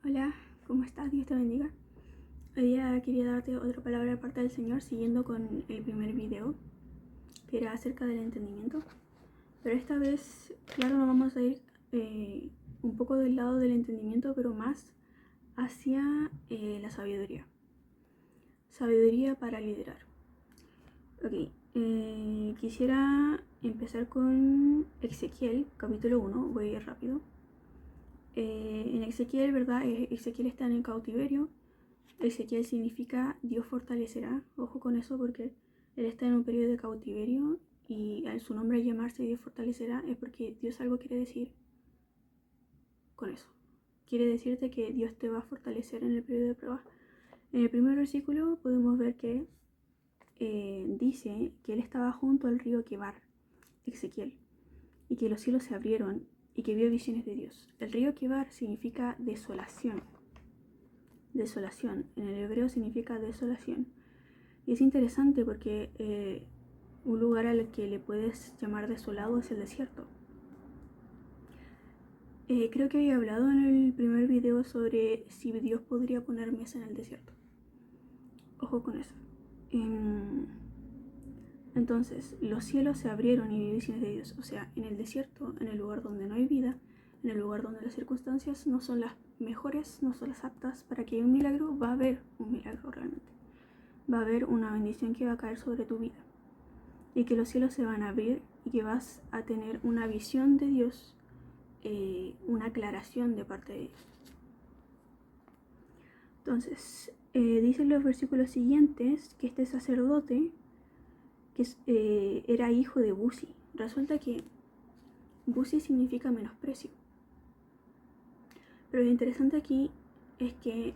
Hola, ¿cómo estás? Dios te bendiga. Hoy día quería darte otra palabra de parte del Señor, siguiendo con el primer video, que era acerca del entendimiento. Pero esta vez, claro, nos vamos a ir un poco del lado del entendimiento, pero más hacia la sabiduría. Sabiduría para liderar. Ok, quisiera empezar con Ezequiel, capítulo 1, voy a ir rápido. En Ezequiel, ¿verdad? Ezequiel está en el cautiverio. Ezequiel significa Dios fortalecerá. Ojo con eso porque él está en un periodo de cautiverio y al su nombre llamarse Dios fortalecerá es porque Dios algo quiere decir con eso. Quiere decirte que Dios te va a fortalecer en el periodo de prueba. En el primer versículo podemos ver que dice que él estaba junto al río Quebar, Ezequiel, y que los cielos se abrieron y que vio visiones de Dios. El río Quebar significa desolación. Desolación, en el hebreo significa desolación. Y es interesante porque un lugar al que le puedes llamar desolado es el desierto. Creo que había hablado en el primer video sobre si Dios podría poner mesa en el desierto. Ojo con eso. Entonces, los cielos se abrieron y vi visiones de Dios. O sea, en el desierto, en el lugar donde no hay vida, en el lugar donde las circunstancias no son las mejores, no son las aptas para que haya un milagro, va a haber un milagro realmente. Va a haber una bendición que va a caer sobre tu vida. Y que los cielos se van a abrir y que vas a tener una visión de Dios, una aclaración de parte de Dios. Entonces, dicen los versículos siguientes que este sacerdote que era hijo de Buzi. Resulta que Buzi significa menosprecio. Pero lo interesante aquí es que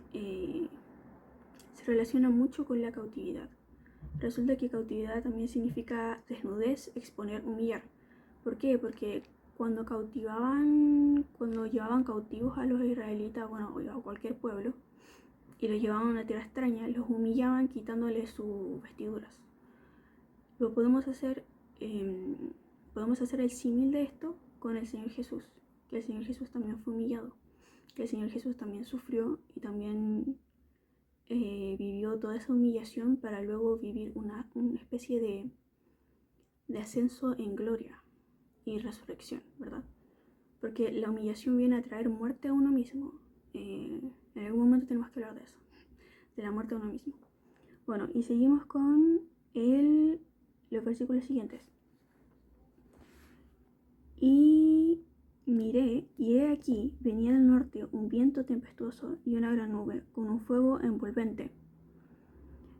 se relaciona mucho con la cautividad. Resulta que cautividad también significa desnudez, exponer, humillar. ¿Por qué? Porque cuando llevaban cautivos a los israelitas, bueno, o a cualquier pueblo, y los llevaban a una tierra extraña, los humillaban quitándoles sus vestiduras. Lo podemos hacer el símil de esto con el Señor Jesús, que el Señor Jesús también fue humillado, que el Señor Jesús también sufrió y también vivió toda esa humillación para luego vivir una especie de ascenso en gloria y resurrección, ¿verdad? Porque la humillación viene a traer muerte a uno mismo. En algún momento tenemos que hablar de eso, de la muerte a uno mismo. Bueno, y seguimos con los versículos siguientes. Y miré, y he aquí, venía del norte un viento tempestuoso y una gran nube, con un fuego envolvente,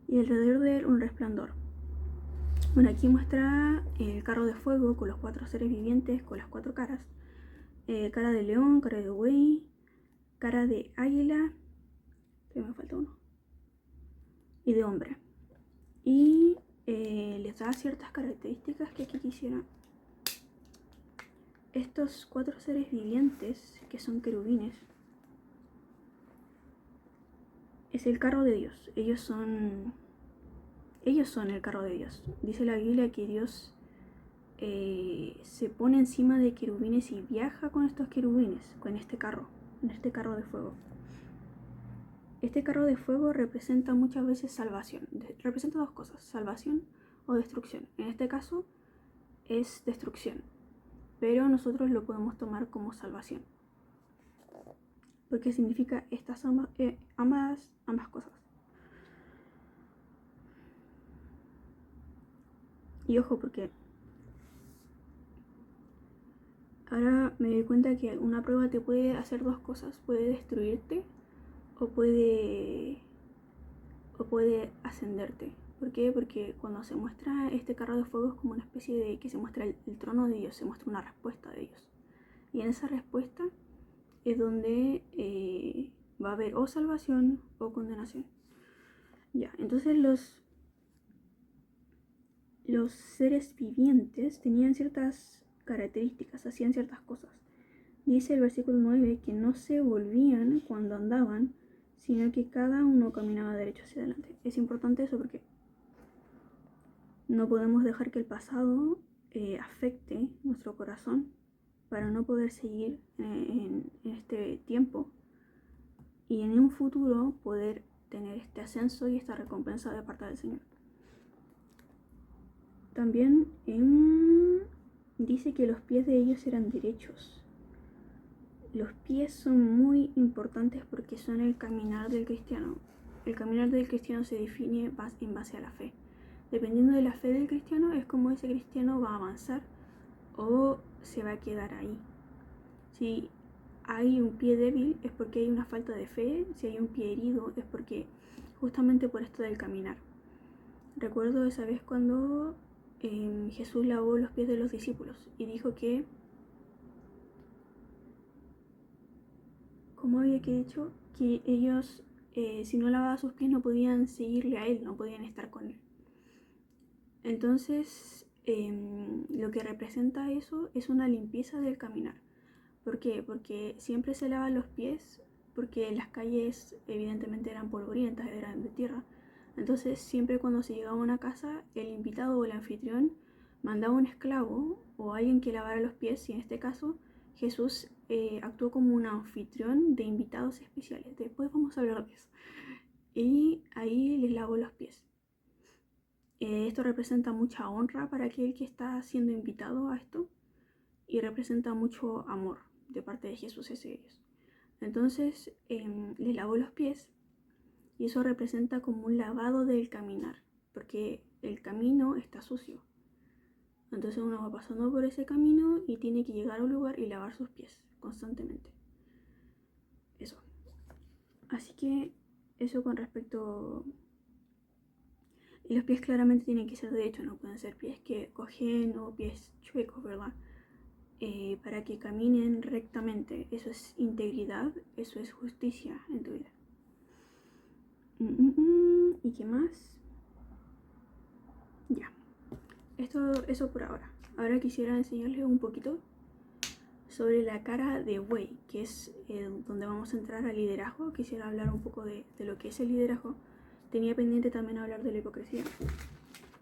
y alrededor de él un resplandor. Bueno, aquí muestra el carro de fuego con los 4 seres vivientes, con las 4 caras. Cara de león, cara de buey, cara de águila, que me falta uno, y de hombre. Y les da ciertas características que aquí quisiera. Estos 4 seres vivientes, que son querubines, es el carro de Dios. Ellos son el carro de Dios. Dice la Biblia que Dios se pone encima de querubines y viaja con estos querubines, con este carro de fuego. Este carro de fuego representa muchas veces salvación. Representa 2 cosas, salvación o destrucción. En este caso es destrucción, pero nosotros lo podemos tomar como salvación, porque significa estas ambas cosas. Y ojo, porque ahora me doy cuenta que una prueba te puede hacer 2 cosas. Puede destruirte o puede ascenderte. ¿Por qué? Porque cuando se muestra este carro de fuego es como una especie de que se muestra el trono de Dios, se muestra una respuesta de Dios. Y en esa respuesta es donde va a haber o salvación o condenación. Ya, entonces los seres vivientes tenían ciertas características, hacían ciertas cosas. Dice el versículo 9 que no se volvían cuando andaban, sino que cada uno caminaba derecho hacia adelante. Es importante eso porque no podemos dejar que el pasado afecte nuestro corazón para no poder seguir en este tiempo y en un futuro poder tener este ascenso y esta recompensa de parte del Señor. También dice que los pies de ellos eran derechos. Los pies son muy importantes porque son el caminar del cristiano. El caminar del cristiano se define en base a la fe. Dependiendo de la fe del cristiano es como ese cristiano va a avanzar o se va a quedar ahí. Si hay un pie débil es porque hay una falta de fe. Si hay un pie herido es porque justamente por esto del caminar. Recuerdo esa vez cuando Jesús lavó los pies de los discípulos y dijo que, como había que dicho, que ellos si no lavaba sus pies no podían seguirle a él, no podían estar con él. Entonces lo que representa eso es una limpieza del caminar. ¿Por qué? Porque siempre se lavan los pies, porque las calles evidentemente eran polvorientas, eran de tierra. Entonces siempre cuando se llegaba a una casa, el invitado o el anfitrión mandaba un esclavo o alguien que lavara los pies, y en este caso Jesús actuó como un anfitrión de invitados especiales. Después vamos a hablar de eso. Y ahí les lavó los pies. Esto representa mucha honra para aquel que está siendo invitado a esto y representa mucho amor de parte de Jesús hacia ellos. Entonces les lavó los pies y eso representa como un lavado del caminar, porque el camino está sucio. Entonces uno va pasando por ese camino y tiene que llegar a un lugar y lavar sus pies constantemente. Eso. Así que eso con respecto. Y los pies claramente tienen que ser derechos, no pueden ser pies que cogen o pies chuecos, ¿verdad? Para que caminen rectamente. Eso es integridad, eso es justicia en tu vida. ¿Y qué más? Ya. Eso por ahora. Ahora quisiera enseñarles un poquito sobre la cara de buey, que es donde vamos a entrar al liderazgo. Quisiera hablar un poco de lo que es el liderazgo. Tenía pendiente también hablar de la hipocresía,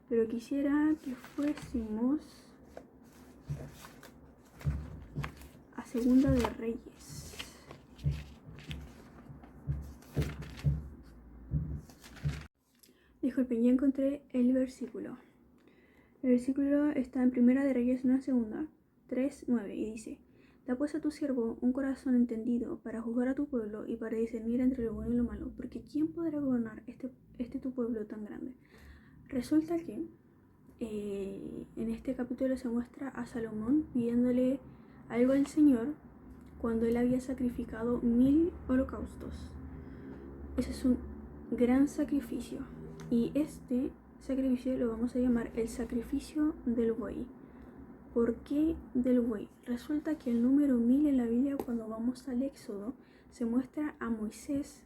pero quisiera que fuésemos a Segunda de Reyes. Disculpen, ya encontré el versículo. El versículo está en Primera de Reyes, una segunda, 3:9, y dice: Da pues a tu siervo un corazón entendido para juzgar a tu pueblo y para discernir entre lo bueno y lo malo, porque ¿quién podrá gobernar este tu pueblo tan grande? Resulta que en este capítulo se muestra a Salomón pidiéndole algo al Señor cuando él había sacrificado 1000 holocaustos. Ese es un gran sacrificio, y este sacrificio lo vamos a llamar el sacrificio del buey. ¿Por qué del buey? Resulta que el número 1000 en la Biblia, cuando vamos al Éxodo, se muestra a Moisés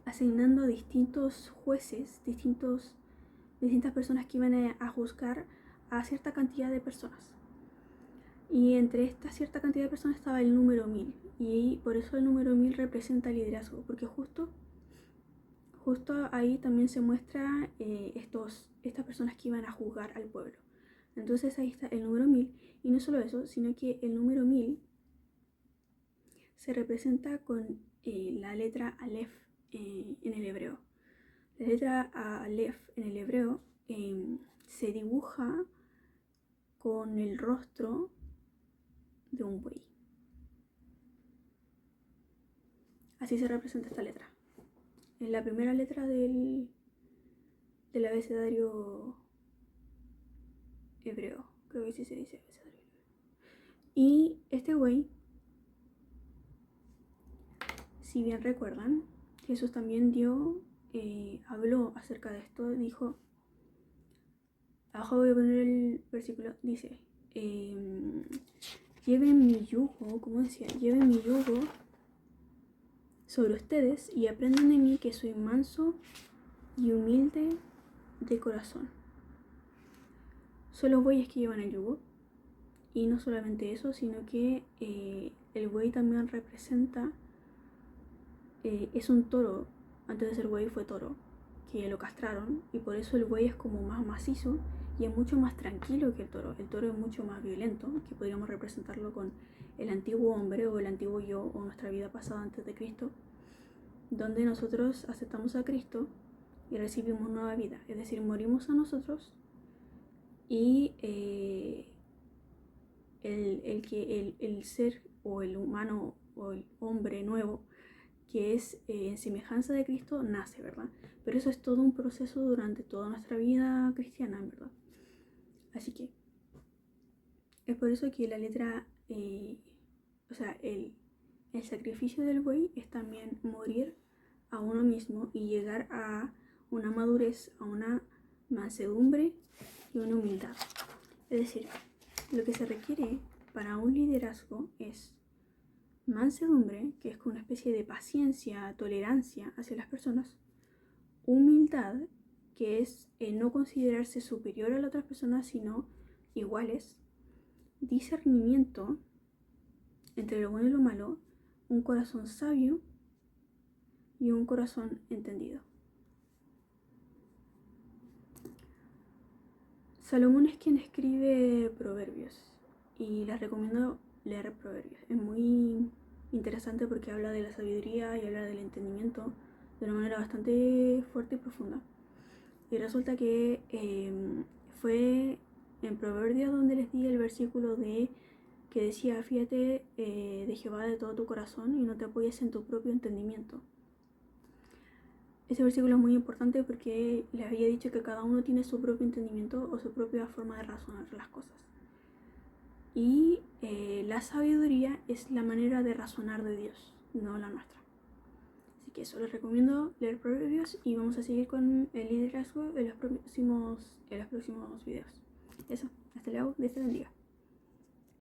asignando distintos jueces, distintas personas que iban a juzgar a cierta cantidad de personas. Y entre esta cierta cantidad de personas estaba el número 1000. Y por eso el número 1000 representa liderazgo, porque justo ahí también se muestra estas personas que iban a juzgar al pueblo. Entonces ahí está el número 1000. Y no solo eso, sino que el número 1000 se representa con la letra Aleph en el hebreo. La letra Aleph en el hebreo se dibuja con el rostro de un buey. Así se representa esta letra. En la primera letra del abecedario hebreo. Creo que sí se dice abecedario hebreo. Y este buey, si bien recuerdan, Jesús también habló acerca de esto. Dijo, abajo voy a poner el versículo, dice, lleven mi yugo, como decía, lleven mi yugo sobre ustedes y aprendan de mí, que soy manso y humilde de corazón. Son los bueyes que llevan el yugo. Y no solamente eso, sino que el buey también representa, es un toro. Antes de ser buey fue toro, que lo castraron, y por eso el buey es como más macizo y es mucho más tranquilo que el toro. El toro es mucho más violento, que podríamos representarlo con el antiguo hombre o el antiguo yo o nuestra vida pasada antes de Cristo. donde nosotros aceptamos a Cristo y recibimos nueva vida. Es decir, morimos a nosotros y el ser o el humano o el hombre nuevo que es en semejanza de Cristo nace, ¿verdad? Pero eso es todo un proceso durante toda nuestra vida cristiana, en verdad. Así que es por eso que la letra, o sea, el sacrificio del buey es también morir a uno mismo y llegar a una madurez, a una mansedumbre y una humildad. Es decir, lo que se requiere para un liderazgo es mansedumbre, que es como una especie de paciencia, tolerancia hacia las personas, humildad, que es no considerarse superior a las otras personas, sino iguales, discernimiento entre lo bueno y lo malo, un corazón sabio y un corazón entendido. Salomón es quien escribe Proverbios y les recomiendo leer Proverbios. Es muy interesante porque habla de la sabiduría y habla del entendimiento de una manera bastante fuerte y profunda. Y resulta que fue en Proverbios donde les di el versículo que decía: fíjate de Jehová de todo tu corazón y no te apoyes en tu propio entendimiento. Ese versículo es muy importante porque les había dicho que cada uno tiene su propio entendimiento o su propia forma de razonar las cosas. Y la sabiduría es la manera de razonar de Dios, no la nuestra. Así que eso, les recomiendo leer Proverbios y vamos a seguir con el liderazgo en los próximos videos. Eso, hasta luego, Dios te bendiga.